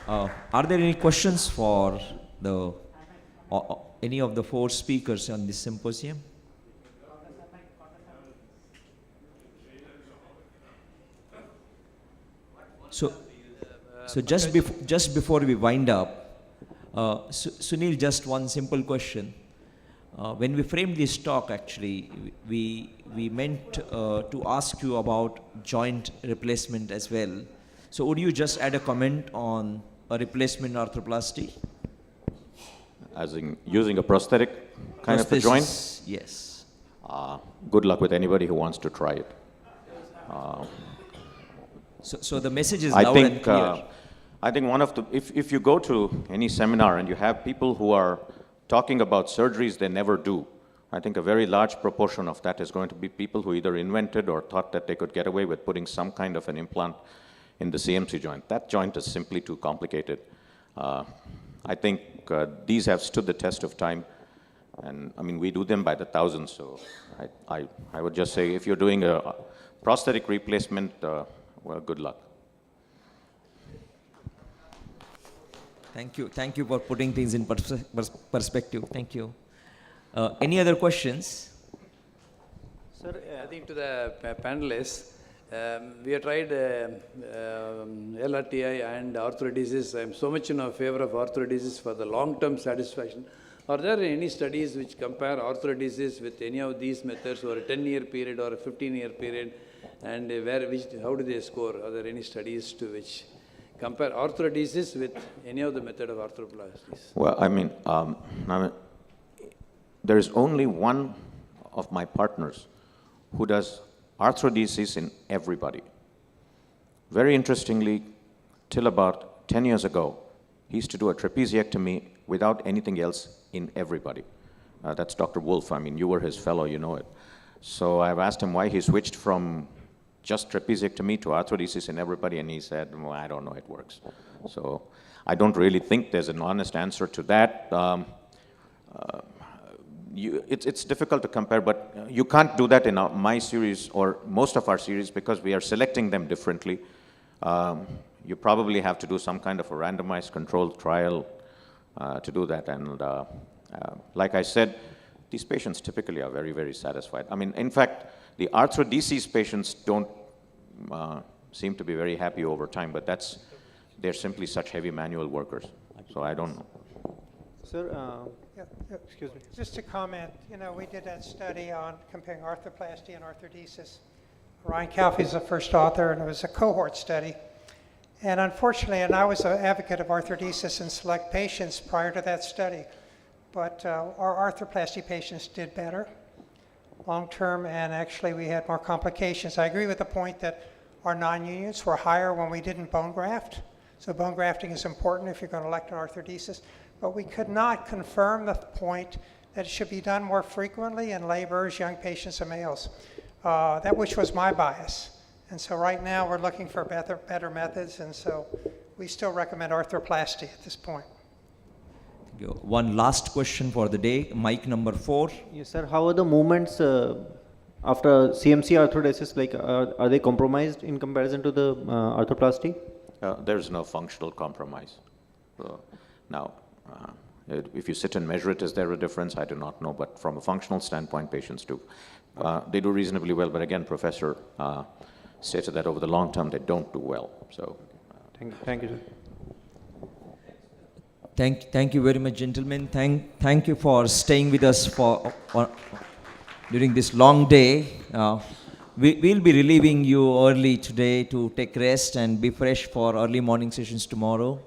Are there any questions for the any of the four speakers on this symposium? So just before we wind up, Sunil, just one simple question. When we framed this talk, actually, we meant to ask you about joint replacement as well. So would you just add a comment on a replacement arthroplasty? As in using a prosthetic kind of a joint? Yes. Good luck with anybody who wants to try it. So the message is loud and clear. I think one of the, if you go to any seminar and you have people who are talking about surgeries they never do, I think a very large proportion of that is going to be people who either invented or thought that they could get away with putting some kind of an implant in the CMC joint. That joint is simply too complicated. I think these have stood the test of time, and I mean, we do them by the thousands, so I would just say if you're doing a prosthetic replacement, well, good luck. Thank you. Thank you for putting things in perspective. Thank you. Any other questions? Sir, I think to the panelists, we have tried LRTI and arthrodesis. I am so much in favor of arthrodesis for the long-term satisfaction. Are there any studies which compare arthrodesis with any of these methods over a 10-year period or a 15-year period? And how do they score? Are there any studies to which compare arthrodesis with any of the method of arthroplasties? Well, I mean, there is only one of my partners who does arthrodesis in everybody. Very interestingly, till about 10 years ago, he used to do a trapeziectomy without anything else in everybody. That's Dr. Wolf. I mean, you were his fellow, you know it. So I've asked him why he switched from just trapeziectomy to arthrodesis in everybody, and he said, well, I don't know, it works. So I don't really think there's an honest answer to that. It's difficult to compare, but you can't do that in my series or most of our series because we are selecting them differently. You probably have to do some kind of a randomized controlled trial to do that. And like I said, these patients typically are very, very satisfied. I mean, in fact, the arthrodesis patients don't seem to be very happy over time, but they're simply such heavy manual workers. So I don't know. Sir, excuse me. Just to comment, you know, we did that study on comparing arthroplasty and arthrodesis. Ryan Calfee is the first author, and it was a cohort study. And unfortunately, and I was an advocate of arthrodesis in select patients prior to that study, but our arthroplasty patients did better long-term, and actually we had more complications. I agree with the point that our non-unions were higher when we didn't bone graft. So bone grafting is important if you're going to elect an arthrodesis. But we could not confirm the point that it should be done more frequently in laborers, young patients, and males, that which was my bias. And so right now we're looking for better methods, and so we still recommend arthroplasty at this point. One last question for the day, mic number 4. Yes, sir. How are the movements after CMC arthrodesis? Like, are they compromised in comparison to the arthroplasty? There's no functional compromise. Now, if you sit and measure it, is there a difference? I do not know, but from a functional standpoint, patients do. They do reasonably well, but again, Professor stated that over the long term, they don't do well. So, Thank you, sir. Thank you very much, gentlemen. Thank you for staying with us during this long day. We'll be relieving you early today to take rest and be fresh for early morning sessions tomorrow.